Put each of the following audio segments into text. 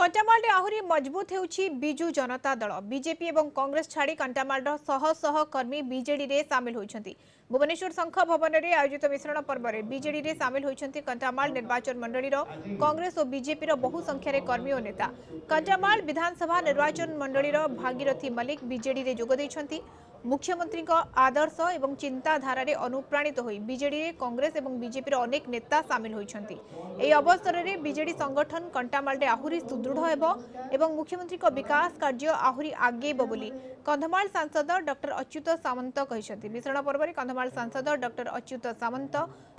कंटामाल आहरी मजबूत होउछि बिजु जनता दल बीजेपी और कांग्रेस छाड़ी कंटामाल शह शह कर्मी बीजेडी रे सामिल होइछन्ति। भुवनेश्वर शंख भवन में आयोजित मिश्रण पर्व में बीजेडी रे सामिल होइछन्ति कंटामाल निर्वाचन मंडलीर कांग्रेस और बीजेपी बहु संख्यार कर्मी और नेता। कंटामाल विधानसभा निर्वाचन मंडलीर भागीरथी मल्लिक बीजेडी रे जोग दैछन्ति। मुख्यमंत्री आदर्श और चिंताधारा अनुप्राणित होई बीजेडी रे कांग्रेस और बीजेपी अनेक नेता सामिल होइछन्ति। एही अवसर में बीजेडी संगठन कंटामाल आहरी सुदृढ़ हेबो एवं मुख्यमंत्री विकास कार्य आहरी आगेब बोली कंधमाल सांसद डॉक्टर अच्युत सामंत कहिसंति। मिश्रण पर्व में कंधमाल सांसद डॉक्टर अच्युत सामंत,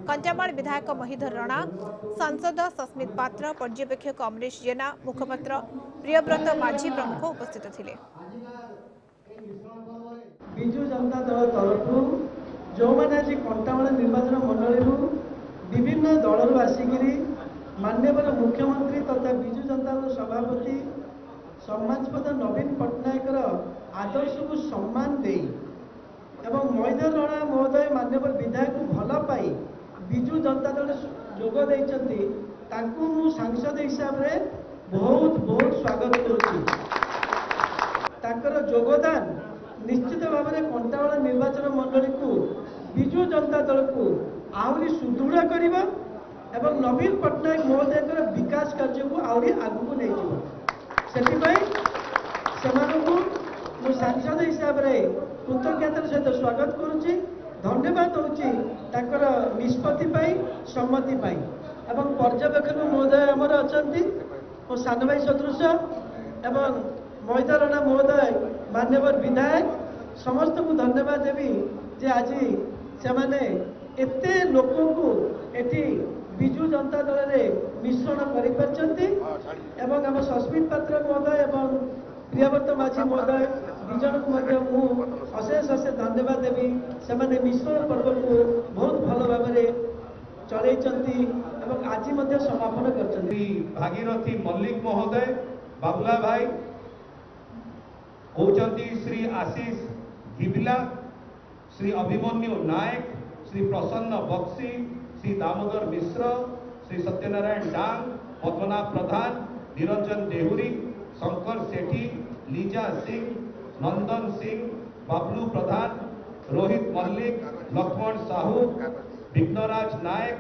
कंटामाल विधायक महीधर राणा, सांसद सस्मित पात्र, पर्यवेक्षक अमरीश जेना, मुखपत्र प्रियव्रत माझी प्रमुख उपस्थित थिले। बिजु जनता दल तरफ जो मैंने आज कंटामाल निर्वाचन मंडल विभिन्न दल आसिकी माननीय मुख्यमंत्री तथा बिजु जनता दल सभापति सम्मानस्पद नवीन पट्टनायक आदर्श को सम्मान दे एवं महीधर राणा महोदय माननीय विधायक भल पाई बिजु जनता दल जोग देइछन्ति तांकु मु सांसद हिसाब रे बहुत बहुत स्वागत करुछि। तांकर योगदान निश्चित भाव में कंटामाल निर्वाचन मंडली को बिजु जनता दल को आहरी सुदृढ़ करिबा एवं नवीन पट्टनायक महोदय विकास कार्य को आहरी आगु नहीं से सांसद हिसाब से कृतज्ञतार सहित स्वागत करुच्ची। धन्यवाद दूसरी निष्पत्ति सम्मति एवं पर्यवेक्षक महोदय आमर अच्छा मो सान भाई सदृश एवं महीधर राणा महोदय मान्यवर विधायक समस्त को धन्यवाद देवी जे आज से एते लोक को एटी बिजु जनता दल में मिश्रण कर आम सस्मित पात्र महोदय एवं प्रियव्रत माझी महोदय दुजन को अशेष अशेष धन्यवाद देवी से मिश्रण पर्व को बहुत भल भाव चलई आज समापन कर भागीरथी मल्लिक महोदय बाबुला भाई होचंती श्री आशीष गिबिला, श्री अभिमन्यु नायक, श्री प्रसन्न बक्सी, श्री दामोदर मिश्र, श्री सत्यनारायण डांग, पद्मनाभ प्रधान, निरंजन देहुरी, शंकर सेठी, लीजा सिंह, नंदन सिंह, बबलू प्रधान, रोहित मल्लिक, लक्ष्मण साहू, विघ्नराज नायक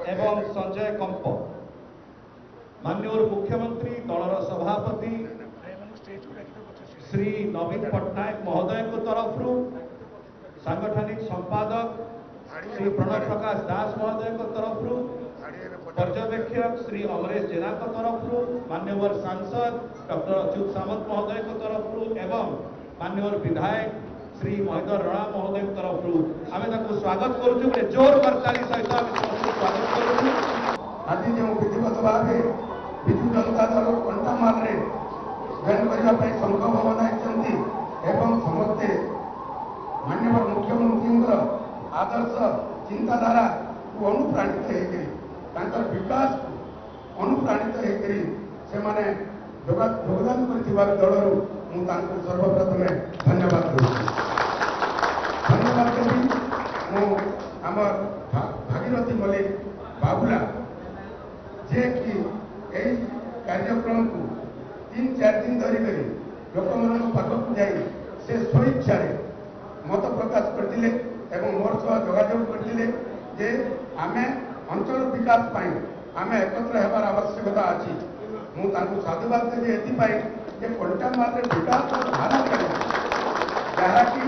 एवं संजय कंप। माननीय मुख्यमंत्री दलर सभापति श्री नवीन पट्टनायक महोदय को तरफ सांगठनिक संपादक श्री प्रणव प्रकाश दास महोदय को तरफ पर्यवेक्षक श्री अमरीश जेना को तरफ मान्यवर सांसद डॉक्टर अच्युत सामंत महोदय को तरफ एवं मान्यवर विधायक श्री महीधर राणा महोदय को तरफ आम स्वागत करुँ जोर करताली सहित स्वागत करुँ। आज जो विधिवत भाव बिजु जनता दल कंटामाल जॉइन करने संघ भवन एवं समस्ते माननीय मुख्यमंत्री आदर्श चिंताधारा को अनुप्राणित होकर विकास को अनुप्राणित होकर योगदान कर दलर मुझे सर्वप्रथम धन्यवाद दूसरी धन्यवाद देवी आम भागीरथी मल्लिक बाबुला जे कि यही कार्यक्रम को 3-4 दिन धरिक लोक मान पाखक जाई से स्वेच्छा मत प्रकाश करते मोर सह जोगाजोग करते जे आम अंचल विकास आम एकत्र होबार आवश्यकता अच्छी मुझे साधुवाद देवी एपाई कंटामाल विकास धारा जहाँकि